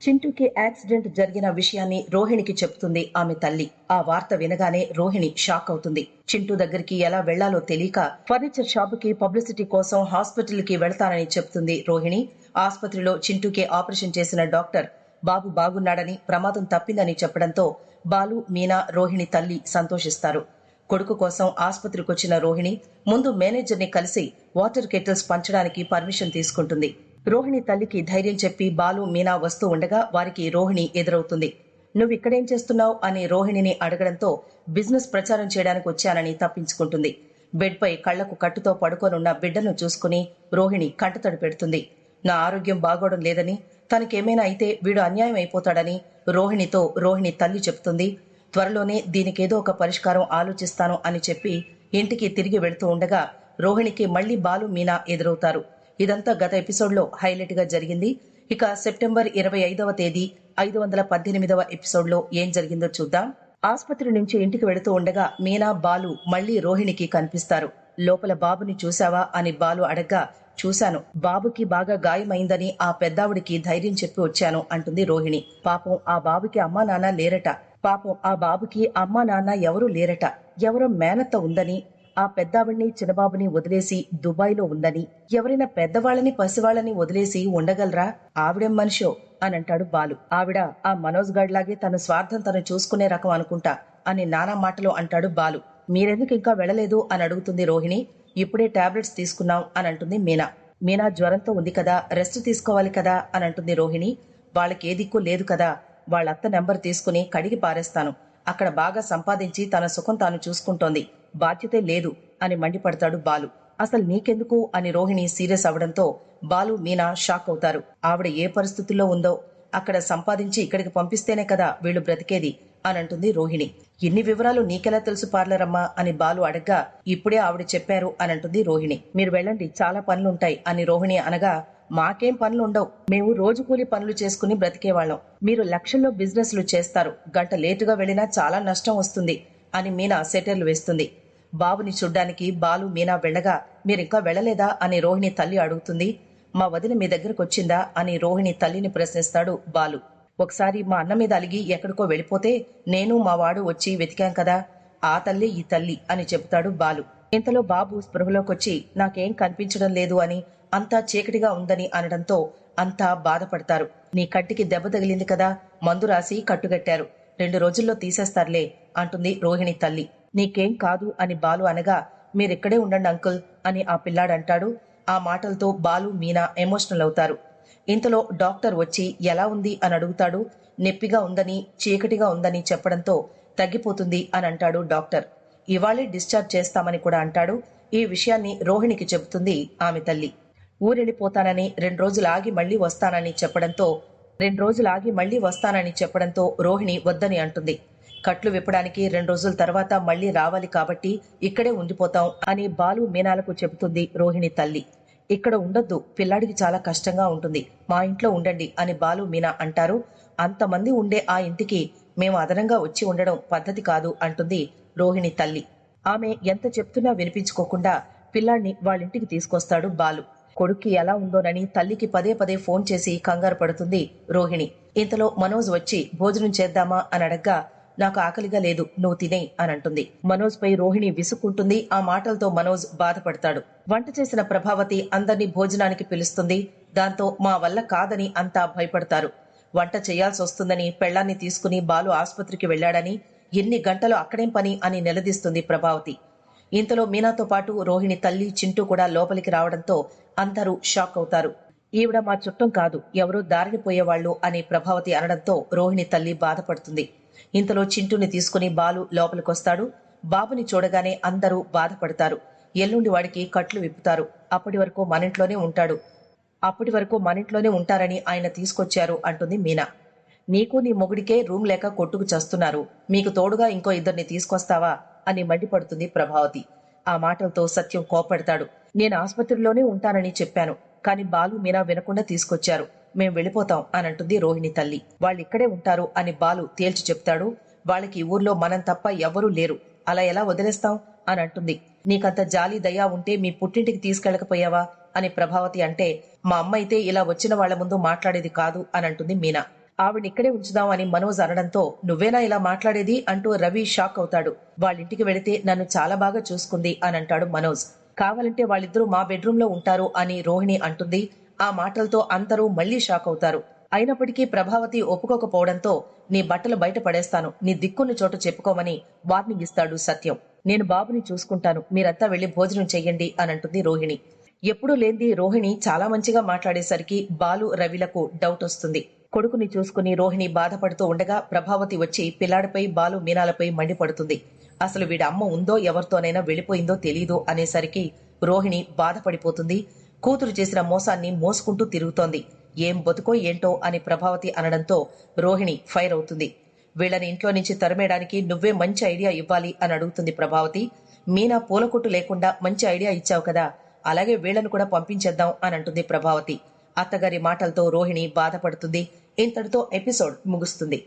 చింటూకి accident జరిగిన విషయాన్ని రోహిణికి చెప్తుంది ఆమె తల్లి. ఆ వార్త వినగానే రోహిణి షాక్ అవుతుంది. చింటూ దగ్గరికి ఎలా వెళ్లాలో తెలియక ఫర్నిచర్ షాపుకి పబ్లిసిటీ కోసం హాస్పిటల్ కి వెళ్తానని చెప్తుంది రోహిణి. ఆసుపత్రిలో చింటూకి ఆపరేషన్ చేసిన డాక్టర్ బాబు బాగున్నాడని, ప్రమాదం తప్పిందని చెప్పడంతో బాలు, మీనా, రోహిణి తల్లి సంతోషిస్తారు. కొడుకు కోసం ఆసుపత్రికొచ్చిన రోహిణి ముందు మేనేజర్ ని కలిసి వాటర్ కెటిల్స్ పంచడానికి పర్మిషన్ తీసుకుంటుంది. రోహిణి తల్లికి ధైర్యం చెప్పి బాలు, మీనా వస్తూ ఉండగా వారికి రోహిణి ఎదురవుతుంది. నువ్విక్కడేం చేస్తున్నావు అని రోహిణిని అడగడంతో బిజినెస్ ప్రచారం చేయడానికి వచ్చానని తప్పించుకుంటుంది. బెడ్ పై కళ్లకు కట్టుతో పడుకోనున్న బిడ్డను చూసుకుని రోహిణి కంటతడి పెడుతుంది. నా ఆరోగ్యం బాగోవడం లేదని, తనకేమైనా అయితే వీడు అన్యాయం అయిపోతాడని రోహిణితో రోహిణి తల్లి చెప్తుంది. త్వరలోనే దీనికేదో ఒక పరిష్కారం ఆలోచిస్తాను అని చెప్పి ఇంటికి తిరిగి వెళుతూ ఉండగా రోహిణికి మళ్లీ బాలు, మీనా ఎదురవుతారు. ఇదంతా గత ఎపిసోడ్లో హైలైట్ గా జరిగింది. ఇక సెప్టెంబర్ 25వ తేదీ 518వ ఎపిసోడ్లో ఏం జరిగిందో చూద్దాం. ఆసుపత్రి నుంచి ఇంటికి వెళుతూ ఉండగా మీనా, బాలు మళ్లీ రోహిణికి కనిపిస్తారు. లోపల బాబుని చూశావా అని బాలు అడగ్గా, చూశాను, బాబుకి బాగా గాయమైందని ఆ పెద్దావిడికి ధైర్యం చెప్పి వచ్చాను అంటుంది రోహిణి. పాపం ఆ బాబుకి అమ్మా నాన్న లేరట. ఎవరూ లేరట. ఎవరో మేనత్త ఉందని, ఆ పెద్దావిడ్ని చిన్నబాబుని వదిలేసి దుబాయ్లో ఉందని. ఎవరైనా పెద్దవాళ్ళని పసివాళ్ళని వదిలేసి ఉండగలరా? ఆవిడేం మనిషో అని అంటాడు బాలు. ఆవిడ ఆ మనోజ్ గడ్లాగే తన స్వార్థం తను చూసుకునే రకం అనుకుంటా అని నానా మాటలు అంటాడు బాలు. మీరెందుకు ఇంకా వెళ్లలేదు అని అడుగుతుంది రోహిణి. ఇప్పుడే టాబ్లెట్స్ తీసుకున్నాం అని అంటుంది మీనా. మీనా జ్వరంతో ఉంది కదా, రెస్ట్ తీసుకోవాలి కదా అని అంటుంది రోహిణి. వాళ్ళకి ఏ దిక్కు లేదు కదా, వాళ్ళత్త నెంబర్ తీసుకుని కడిగి పారేస్తాను. అక్కడ బాగా సంపాదించి తన సుఖం తాను చూసుకుంటోంది, బాధ్యతే లేదు అని మండిపడతాడు బాలు. అసలు నీకెందుకు అని రోహిణి సీరియస్ అవడంతో బాలు, మీనా షాక్ అవుతారు. ఆవిడ ఏ పరిస్థితుల్లో ఉందో, అక్కడ సంపాదించి ఇక్కడికి పంపిస్తేనే కదా వీళ్లు బ్రతికేది అని అంటుంది రోహిణి. ఇన్ని వివరాలు నీకెలా తెలుసు పార్లరమ్మా అని బాలు అడగ్గా, ఇప్పుడే ఆవిడ చెప్పారు అని అంటుంది రోహిణి. మీరు వెళ్ళండి, చాలా పనులుంటాయి అని రోహిణి అనగా, మాకేం పనులుండవు, మేము రోజు కూలి పనులు చేసుకుని బ్రతికేవాళ్లం. మీరు లక్షల్లో బిజినెస్లు చేస్తారు, గంట లేటుగా వెళ్లినా చాలా నష్టం వస్తుంది అని మీనా సెటర్లు వేస్తుంది. బాబుని చూడ్డానికి బాలు, మీనా వెళ్లగా మీరింకా వెళ్లలేదా అని రోహిణి తల్లి అడుగుతుంది. మా వదిన మీ దగ్గరకొచ్చిందా అని రోహిణి తల్లిని ప్రశ్నిస్తాడు బాలు. ఒకసారి మా అన్న మీద అలిగి ఎక్కడికో వెళ్ళిపోతే నేను మా వాడు వచ్చి వెతికాం కదా, ఆ తల్లి ఈ తల్లి అని చెబుతాడు బాలు. ఇంతలో బాబు స్పృహలోకొచ్చి నాకేం కనిపించడం లేదు అని, అంతా చీకటిగా ఉందని అనడంతో అంతా బాధపడతారు. నీ కంటికి దెబ్బ తగిలింది కదా, మందు రాసి కట్టుగట్టారు, 2 రోజుల్లో తీసేస్తారులే అంటుంది రోహిణి తల్లి. నీకేం కాదు అని బాలు అనగా, మీరిక్కడే ఉండండి అంకుల్ అని ఆ పిల్లాడంటాడు. ఆ మాటలతో బాలు, మీనా ఎమోషనల్ అవుతారు. ఇంతలో డాక్టర్ వచ్చి ఎలా ఉంది అని అడుగుతాడు. నొప్పిగా ఉందని, చీకటిగా ఉందని చెప్పడంతో తగ్గిపోతుంది అని అంటాడు డాక్టర్. ఇవాళే డిశ్చార్జ్ చేస్తామని కూడా అంటాడు. ఈ విషయాన్ని రోహిణికి చెబుతుంది ఆమె తల్లి. ఊరెళ్ళిపోతానని 2 రోజులు ఆగి మళ్లీ వస్తానని చెప్పడంతో రోహిణి వద్దని అంటుంది. కట్లు విప్పడానికి 2 రోజుల తర్వాత మళ్లీ రావాలి కాబట్టి ఇక్కడే ఉండిపోతాం అని బాలు, మీనాలకు చెబుతుంది రోహిణి తల్లి. ఇక్కడ ఉండొద్దు, పిల్లాడికి చాలా కష్టంగా ఉంటుంది, మా ఇంట్లో ఉండండి అని బాలు, మీనా అంటారు. అంతమంది ఉండే ఆ ఇంటికి మేము అదనంగా వచ్చి ఉండడం పద్ధతి కాదు అంటుంది రోహిణి తల్లి. ఆమె ఎంత చెప్తున్నా వినిపించుకోకుండా పిల్లాడిని వాళ్ళింటికి తీసుకొస్తాడు బాలు. కొడుక్కి ఎలా ఉందోనని తల్లికి పదే పదే ఫోన్ చేసి కంగారు పడుతుంది రోహిణి. ఇంతలో మనోజ్ వచ్చి భోజనం చేద్దామా అని అడగ్గా, నాకు ఆకలిగా లేదు, నువ్వు తినేయ్ అని అంటుంది. మనోజ్ పై రోహిణి విసుక్కుంటుంది. ఆ మాటలతో మనోజ్ బాధపడతాడు. వంట చేసిన ప్రభావతి అందర్నీ భోజనానికి పిలుస్తుంది. దాంతో మా వల్ల కాదని అంతా భయపడతారు. వంట చేయాల్సి వస్తుందని, పెళ్లాన్ని తీసుకుని బాలు ఆసుపత్రికి వెళ్లాడని, ఎన్ని గంటలు అక్కడేం పని అని నిలదీస్తుంది ప్రభావతి. ఇంతలో మీనాతో పాటు రోహిణి తల్లి, చింటూ కూడా లోపలికి రావడంతో అందరూ షాక్ అవుతారు. ఈవిడ మా చుట్టం కాదు, ఎవరో దారిని పోయేవాళ్లు అని ప్రభావతి అనడంతో రోహిణి తల్లి బాధపడుతుంది. ఇంతలో చింటూని తీసుకుని బాలు లోపలికొస్తాడు. బాబుని చూడగానే అందరూ బాధపడతారు. ఎల్లుండి వాడికి కట్లు విప్పుతారు, అప్పటి వరకు మనింట్లోనే ఉంటారని ఆయన తీసుకొచ్చారు అంటుంది మీనా. నీకు నీ మొగుడికే రూమ్ లేక కొట్టుకు చస్తున్నారు, మీకు తోడుగా ఇంకో 2 తీసుకొస్తావా అని మండిపడుతుంది ప్రభావతి. ఆ మాటలతో సత్యం కోపడతాడు. నేను ఆసుపత్రిలోనే ఉంటానని చెప్పాను, కాని బాలు, మీనా వినకుండా తీసుకొచ్చారు, మేం వెళ్ళిపోతాం అని అంటుంది రోహిణి తల్లి. వాళ్ళిక్కడే ఉంటారు అని బాలు తేల్చి చెప్తాడు. వాళ్ళకి ఊర్లో మనం తప్ప ఎవ్వరూ లేరు, అలా ఎలా వదిలేస్తాం అని అంటుంది. నీకంత జాలి దయా ఉంటే మీ పుట్టింటికి తీసుకెళ్లకపోయావా అని ప్రభావతి అంటే, మా అమ్మ అయితే ఇలా వచ్చిన వాళ్ల ముందు మాట్లాడేది కాదు అని అంటుంది మీనా. ఆవిడనిక్కడే ఉంచుదాం అని మనోజ్ అనడంతో నువ్వేనా ఇలా మాట్లాడేది అంటూ రవి షాక్ అవుతాడు. వాళ్ళింటికి వెళితే నన్ను చాలా బాగా చూసుకుంది అని అంటాడు మనోజ్. కావాలంటే వాళ్ళిద్దరూ మా బెడ్రూమ్ లో ఉంటారు అని రోహిణి అంటుంది. ఆ మాటలతో అందరూ మళ్లీ షాక్ అవుతారు. అయినప్పటికీ ప్రభావతి ఒప్పుకోకపోవడంతో నీ బట్టలు బయట పడేస్తాను, నీ దిక్కున్న చోట చెప్పుకోమని వార్నింగ్ ఇస్తాడు సత్యం. నేను బాబుని చూసుకుంటాను, మీరంతా వెళ్లి భోజనం చెయ్యండి అని అంటుంది రోహిణి. ఎప్పుడూ లేంది రోహిణి చాలా మంచిగా మాట్లాడేసరికి బాలు రవిలకు డౌట్ వస్తుంది. కొడుకుని చూసుకుని రోహిణి బాధపడుతూ ఉండగా ప్రభావతి వచ్చి పిల్లాడిపై బాలు మీనాలపై మండిపడుతుంది. అసలు వీడి అమ్మ ఉందో ఎవరితోనైనా వెళ్ళిపోయిందో తెలీదు అనేసరికి రోహిణి బాధపడిపోతుంది. కూతురు చేసిన మోసాన్ని మోసుకుంటూ తిరుగుతోంది. ఏం బతుకో ఏంటో అని ప్రభావతి అనడంతో రోహిణి ఫైర్ అవుతుంది. వీళ్ళని ఇంట్లో నుంచి తరిమేయడానికి నువ్వే మంచి ఐడియా ఇవ్వాలి అని అడుగుతుంది ప్రభావతి. మీనా పూలకొట్టు లేకుండా మంచి ఐడియా ఇచ్చావు కదా, అలాగే వీళ్లను కూడా పంపించేద్దాం అని అంటుంది ప్రభావతి. అత్తగారి మాటలతో రోహిణి బాధపడుతుంది. ఇంతటితో ఎపిసోడ్ ముగుస్తుంది.